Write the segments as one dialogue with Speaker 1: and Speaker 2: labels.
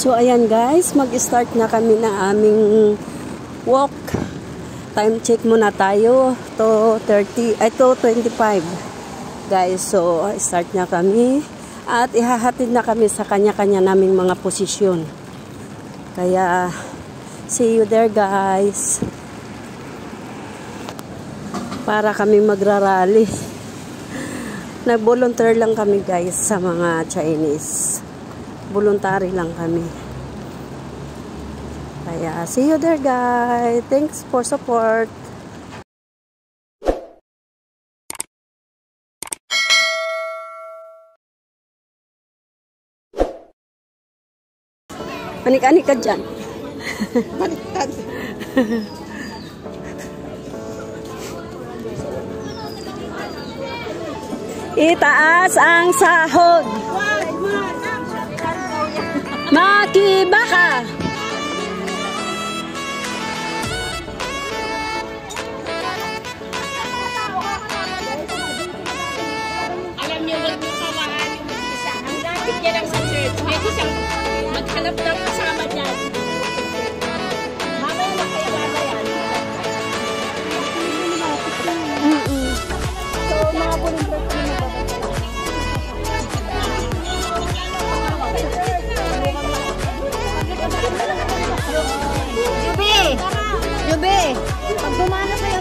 Speaker 1: So, ayan guys, mag-start na kami ng aming walk. Time check muna tayo. To 25. Guys, so, start na kami. At ihahatid na kami sa kanya-kanya naming mga posisyon. Kaya, see you there guys. Para kami magrarally. Nag-volunteer lang kami guys sa mga Chinese. Voluntary lang kami. Kaya, see you there guys. Thanks for support. Anik-anik ka dyan.
Speaker 2: Baliktad.
Speaker 1: Itaas ang sahod. Makibaka.
Speaker 3: Alam niyo, wag niyo kawahan yung mag-isa. Ang lapit niya lang sa church. Pwede siyang maghanap ng kasama niyan. Mamaya na kaya yan. So, mga volunteer ko na Jubi! Pag bumana kayo,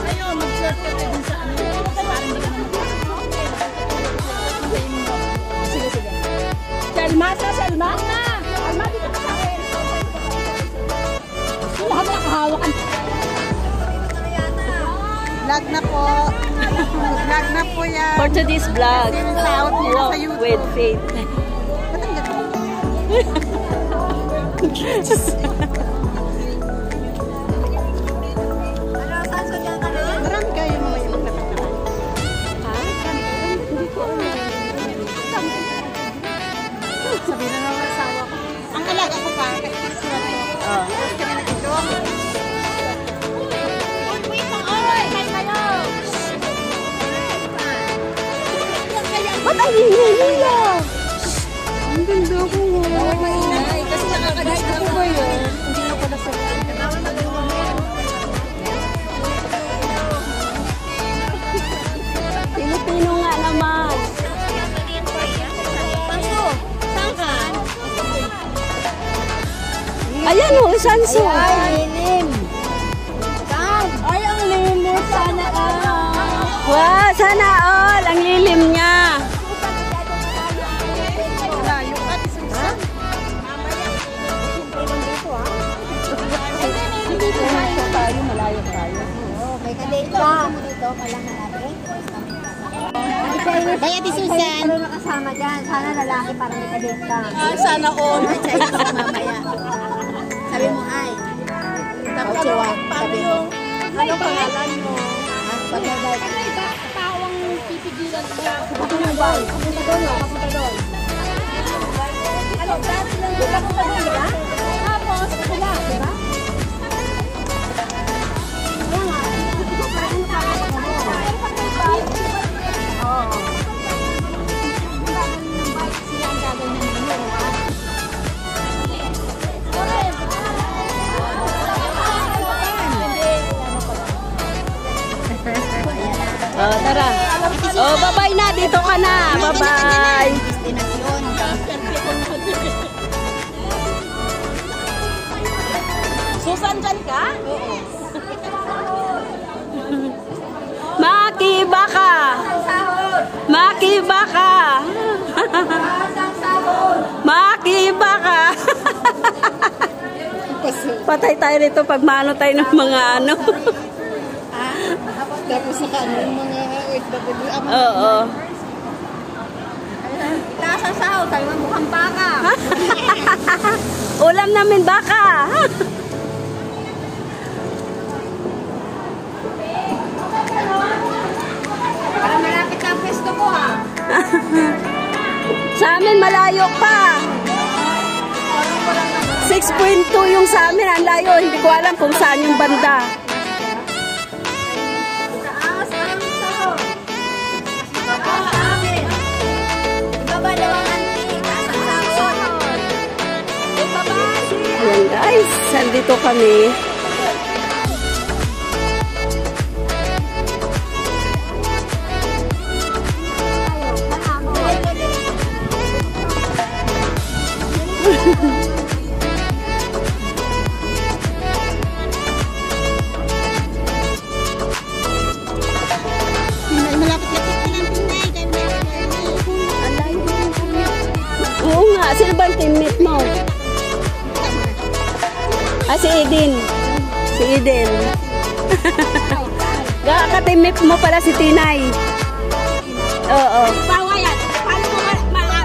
Speaker 3: ayaw, mag-shortcut ka dun sa ano. Sige. Salma, Salma dito ka sa akin. Lahat nakahawakan.
Speaker 2: Vlog na po. Vlog na po yan.
Speaker 1: For today's vlog, walk with faith.
Speaker 2: Marami kayo mga yung magkakatawa.
Speaker 1: Hindi ko alam.
Speaker 2: Sabihin na naman asawa ko. Ang alaga ko pa. Tapos kami na dito.
Speaker 1: Ba't ang ingay nila?
Speaker 2: Ang ganda ko.
Speaker 3: Ay, kasi nakakadistra ko yun.
Speaker 2: Hindi na pala sa
Speaker 1: Pilipino nga naman.
Speaker 3: Saan ka?
Speaker 1: Ayan o, Sanso.
Speaker 3: Lilim. Saan? Ay, ang lilim mo. Sana
Speaker 1: Wow, sana all. Ang lilim niya.
Speaker 2: malayo at isa.
Speaker 1: Malayo tayo.
Speaker 3: may kadate ka. Dito, palang natin. Kaya di Susan. Pero nakasama dyan. Sana lalaki para may kadate ka.
Speaker 2: Sana all.
Speaker 3: Chinese ka mamaya. Sabi mo ay.
Speaker 2: Tapos sabi mo. Ano pangalan mo?
Speaker 3: Pag-date. Tawang pipigilan ka. Kapunta doon. Kapunta doon. Ano, dati lang doon. Kapunta doon, di ba? Tapos, wala, di ba?
Speaker 1: Oh, tara. Oh, bye-bye na. Dito ka na. Bye-bye.
Speaker 3: Destinasyon.
Speaker 2: Susan, dyan ka?
Speaker 3: Oo.
Speaker 1: Makibaka. Makibaka. Makibaka. Patay tayo rito pag maano tayo ng mga ano.
Speaker 2: Tapos sa kanon mga OFW.
Speaker 1: Oo.
Speaker 3: Taas ang sahod. Sabi mo mukhang baka.
Speaker 1: Ulam namin baka.
Speaker 3: Parang malapit na ang pwesto ko ha.
Speaker 1: Sa amin malayo pa. 6.2 yung sa amin, ang layo. Hindi ko alam kung saan yung banda. Nandito kami. Oo nga, sino ba ang teammate mo? Ah, si Eden. Si Eden. Ka-teammate mo pala si Tinay. Oo.
Speaker 2: Bawa yan. Paano mo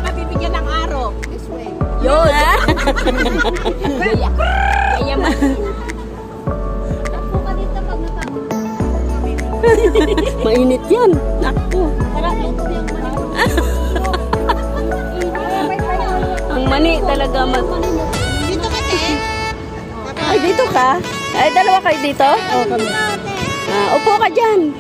Speaker 2: mabibigyan ng araw? This way.
Speaker 1: Yun.
Speaker 2: Kaya man.
Speaker 1: Mainit yan. Naku. Ang mani talaga mag...
Speaker 2: Dito kasi.
Speaker 1: Ay, dito ka? Ay, dalawa kayo dito? Oo, kami. Upo ka dyan.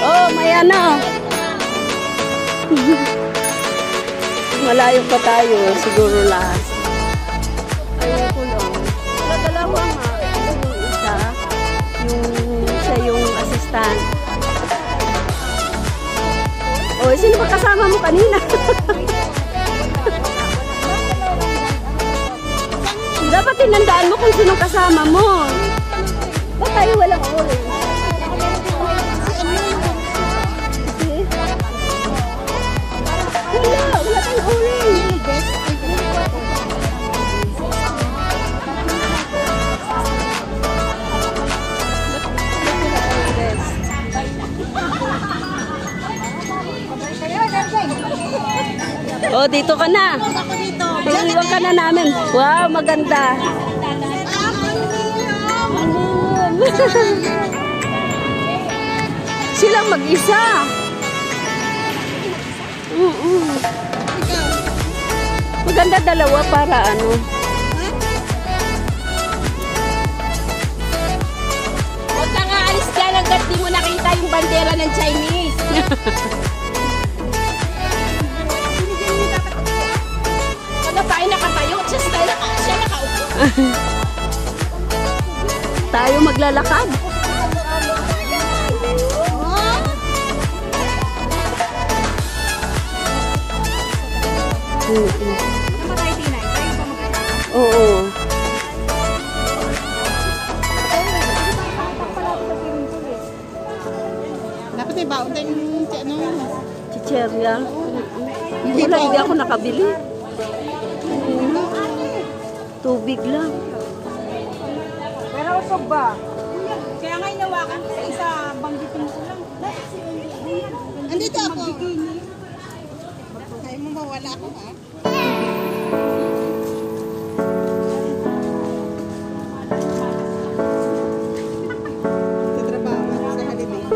Speaker 1: Oh, may ano. Malayo pa tayo, siguro last. Ayun ko lang. Dalawa nga. Yung isa, siya yung assistant. Oh, sino ba kasama mo kanina? Dapat tinandaan mo kung sinong kasama mo. Ba't tayo walang orange? Wala tayong orange. Oh, dito ka na.
Speaker 2: Ako dito.
Speaker 1: Iwan ka na namin. Wow, maganda. Silang mag-isa. Maganda dalawa para ano.
Speaker 2: Huwag ka nga alis dyan hanggat di mo nakita yung bandera ng Chinese. Ano tayo nakatayo? Siya nakaupo.
Speaker 1: Tayo maglalakad. Oo.
Speaker 2: Dapat may baon tayo yung ano.
Speaker 1: Chicherya. Wala, hindi ako nakabili. Tubig lang.
Speaker 2: Pero usog ba? Kaya nga inawakan sa isa, banggitin ko lang. Andito ako. Kaya mo mawala ako ha? Tatrabaho mo sa halimain.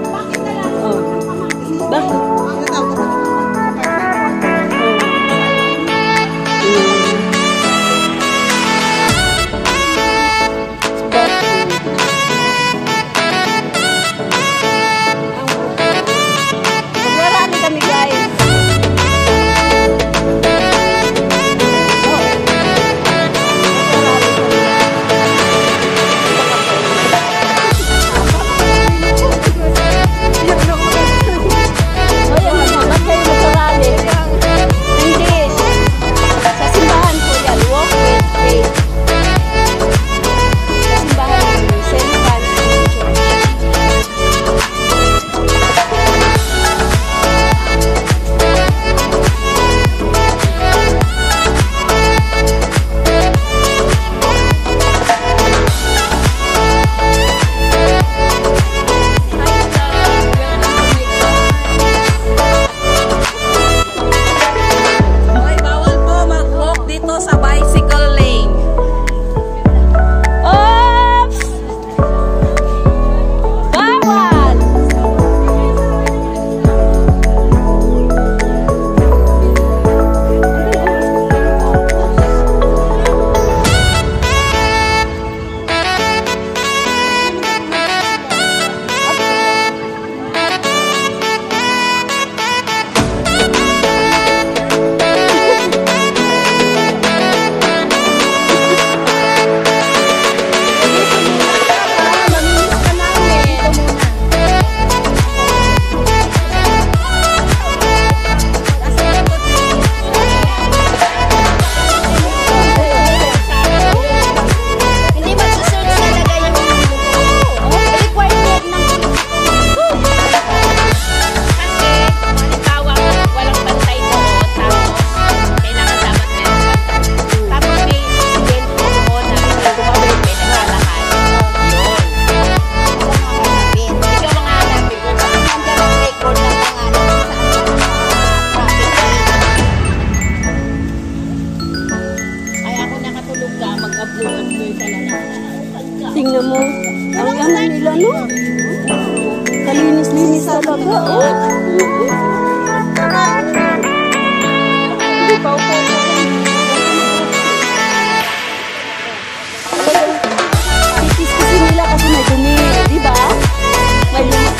Speaker 2: Bakit na lang?
Speaker 1: Oh. Bakit?
Speaker 2: Ano tawag ko?
Speaker 1: Magrarami kami, guys. tingnan mo. Ang ano nila, no? Kalinis-linis talaga, oh. Hindi pa ako. Kikis-kisin nila kasi may dumi, di ba? May dumi.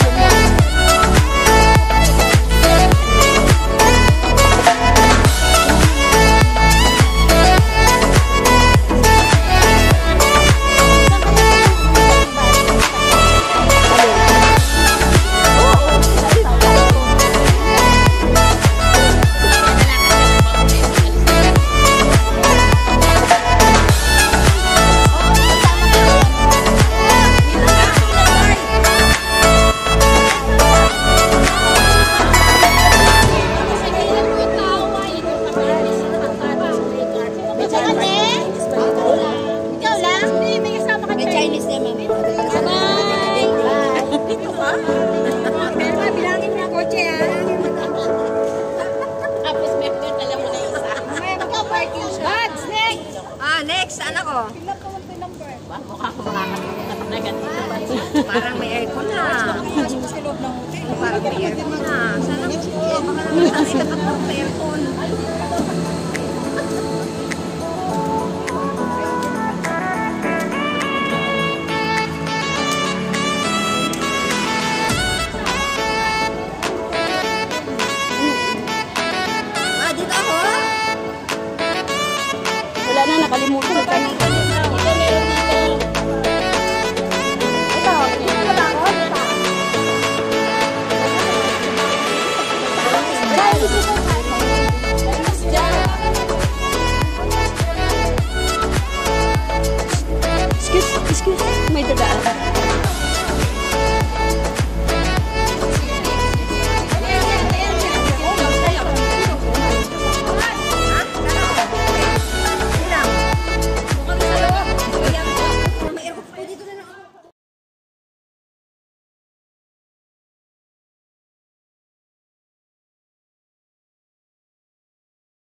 Speaker 2: Next, anak ko. Parang may aircon na. Parang may aircon na. Sana ko. Baka naman kasi dapat ng aircon.